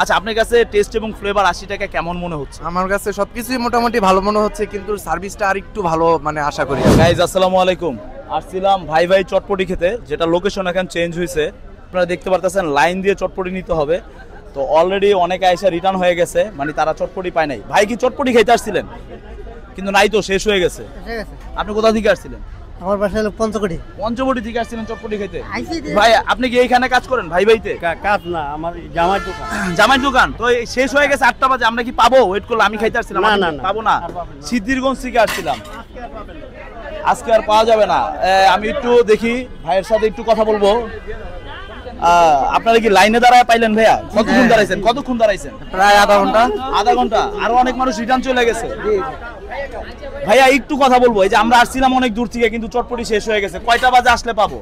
আচ্ছা, আপনার কাছে টেস্ট এবং ফ্লেভার 80 টাকা কেমন মনে হচ্ছে? আমার কাছে সবকিছুই মোটামুটি ভালো মনে হচ্ছে, কিন্তু সার্ভিসটা আর একটু ভালো মানে আশা করি। গাইজ আসসালামু আলাইকুম। আসছিলাম ভাই ভাই চটপটি খেতে, যেটা লোকেশন এখন চেঞ্জ হয়েছে। আপনারা দেখতে পারতেছেন লাইন দিয়ে চটপটি নিতে হবে। তো অলরেডি অনেকে এসে রিটার্ন হয়ে গেছে, মানে তারা চটপটি পায় নাই। ভাই কি চটপটি খেতে আসছিলেন? কিন্তু নাই তো, শেষ হয়ে গেছে। আপনি কোথা থেকে আসছিলেন? আমার বাসা হলো পঞ্চকোটি। পঞ্চবটি থেকে আসছিলেন চটপটি খেতে? ভাই আপনি কি এইখানে কাজ করেন ভাই ভাইতে? কাজ না, আমার জামাই দোকান। জামাই দোকান। তো শেষ হয়ে গেছে 8টা বাজে, আমরা কি পাবো? ওয়েট করলে আমি খাইতে আসছিলাম। না, পাবো না। সিদ্ধিরগঞ্জ থেকে আসছিলাম, আজকে আর পাওয়া যাবে না। আমি একটু দেখি ভাইয়ের সাথে একটু কথা বলবো। আপনারা কি লাইনে দাঁড়ায় পাইলেন ভাইয়া? কতক্ষণ দাঁড়াইছেন? প্রায় আধা ঘন্টা। আরো অনেক মানুষ রিটার্ন চলে গেছে। ভাইয়া একটু কথা বলবো, এই যে আমরা আসছিলাম অনেক দূর থেকে, কিন্তু চটপটি শেষ হয়ে গেছে। কয়টা বাজে আসলে পাবো?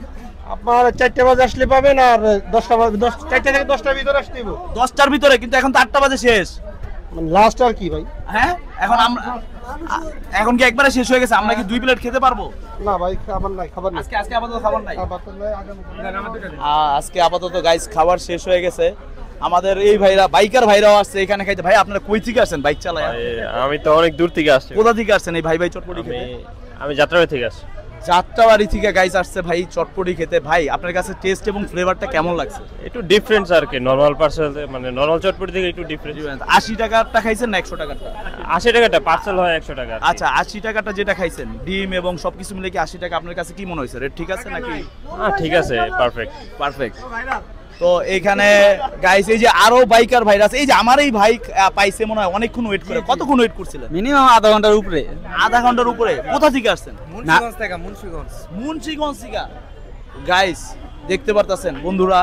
আপনার 4টা বাজে আসলে পাবেন, আর 4টা থেকে 10টার ভিতরে আসতে হবে। 10টার ভিতরে, কিন্তু এখন তো 8টা বাজে শেষ। লাস্ট আর কি ভাই? হ্যাঁ, এখন কি একবারে শেষ হয়ে গেছে? আমরা কি 2 প্লেট খেতে পারবো? না ভাই, খাবার নাই। আজকে আপাতত খাবার নাই। আজকে আপাতত গাইস খাবার শেষ হয়ে গেছে। আমাদের এই ভাইরা, বাইকার ভাইরাও আসছে এখানে খাইতে। ভাই আপনারা কই থেকে আসছেন বাইক চালায়? আমি তো অনেক দূর থেকে আসছি। কোথা থেকে আসছেন এই ভাই ভাই চটপটি খেতে? আমি যাত্রাবাড়ি থেকে আসছি। যাত্রাবাড়ি থেকে গাইস আসছে ভাই চটপটি খেতে। ভাই আপনার কাছে টেস্ট এবং ফ্লেভারটা কেমন লাগছে? একটু ডিফারেন্স আর কি, নরমাল পার্সেল মানে নরমাল চটপটি থেকে একটু ডিফারেন্স। 80 টাকাটা খাইছেন না 100 টাকাটা? 80 টাকাটা পার্সেল হয় 100 টাকা। আচ্ছা, 80 টাকাটা যেটা খাইছেন ডিম এবং সবকিছু মিলে কি 80 টাকা আপনার কাছে কি মনে হয়েছে? রেট ঠিক আছে নাকি? হ্যাঁ ঠিক আছে, পারফেক্ট। তো এখানে গাইস এই যে আরো বাইকার ভাইরা আছে, এই যে আমার এই ভাই পাইছে মনে হয় অনেকক্ষণ ওয়েট করে। কতক্ষণ ওয়েট করছিলেন? মিনিমাম আধা ঘন্টার উপরে। আধা ঘন্টার উপরে। কোথা থেকে আসছেন? মুন্সিগঞ্জ থেকে। গাইস দেখতে পারতেছেন বন্ধুরা,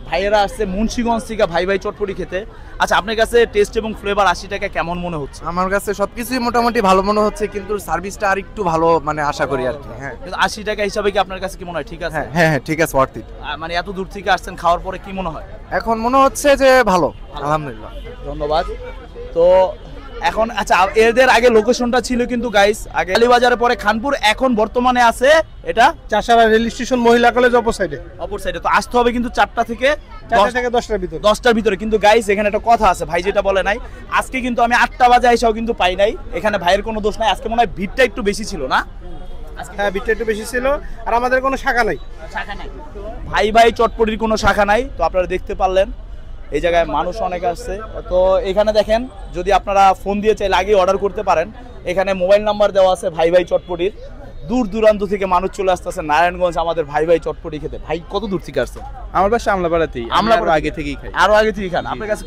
ভাইয়েরা আসছে মুন্সিগঞ্জ থেকে ভাই ভাই চটপটি খেতে। আচ্ছা, আপনার কাছে টেস্ট এবং ফ্লেভার 80 টাকা কেমন মনে হচ্ছে? আমার কাছে সবকিছুই মোটামুটি ভালো মনে হচ্ছে, কিন্তু সার্ভিসটা আর একটু ভালো মানে আশা করি আর কি। হ্যাঁ, 80 টাকা হিসাবে কি আপনার কাছে কি মনে হয় ঠিক আছে? হ্যাঁ ঠিক আছে, ওয়ার্থ ইট। মানে এত দূর থেকে আসছেন, খাওয়ার পরে কি মনে হয়? এখন মনে হচ্ছে যে ভালো, আলহামদুলিল্লাহ। ধন্যবাদ। তো এখন আচ্ছা, এদের আগে লোকেশনটা ছিল কিন্তু গাইস আগে আলীবাজারের পরে খানপুর, এখন বর্তমানে আছে এটা চাষারা রেল স্টেশন, মহিলা কলেজ অপর সাইডে। তো আসতে হবে কিন্তু 4টা থেকে 10টার ভিতরে। 10টার ভিতরে। কিন্তু গাইস এখানে একটা কথা আছে, ভাই যেটা বলে নাই, আজকে কিন্তু আমি 8টা বাজে আইসাও কিন্তু পাই নাই। এখানে ভাইয়ের কোনো দোষ নাই। আজকে মনে হয় ভিড়টা একটু বেশি ছিল না? হ্যাঁ, ভিড়টা একটু বেশি ছিল। আর আমাদের কোনো শাখা নাই। ভাই ভাই চটপটির কোনো শাখা নাই। তো আপনারা দেখতে পারলেন এই জায়গায় মানুষ অনেক আসছে। তো এখানে দেখেন, যদি আপনারা ফোন দিয়ে চাইলে আগে অর্ডার করতে পারেন। এখানে মোবাইল নাম্বার দেওয়া আছে ভাই ভাই চটপটির। দূর দূরান্ত থেকে মানুষ চলে আসতেছে নারায়ণগঞ্জ আমাদের ভাই ভাই চটপটি খেতে। ভাই কত দূর থেকে আসছে? আমার বাসা আমলাপাড়াতেই। আমরা আগে থেকেই খাই। আরো আগে থেকেই খান? আপনার কাছে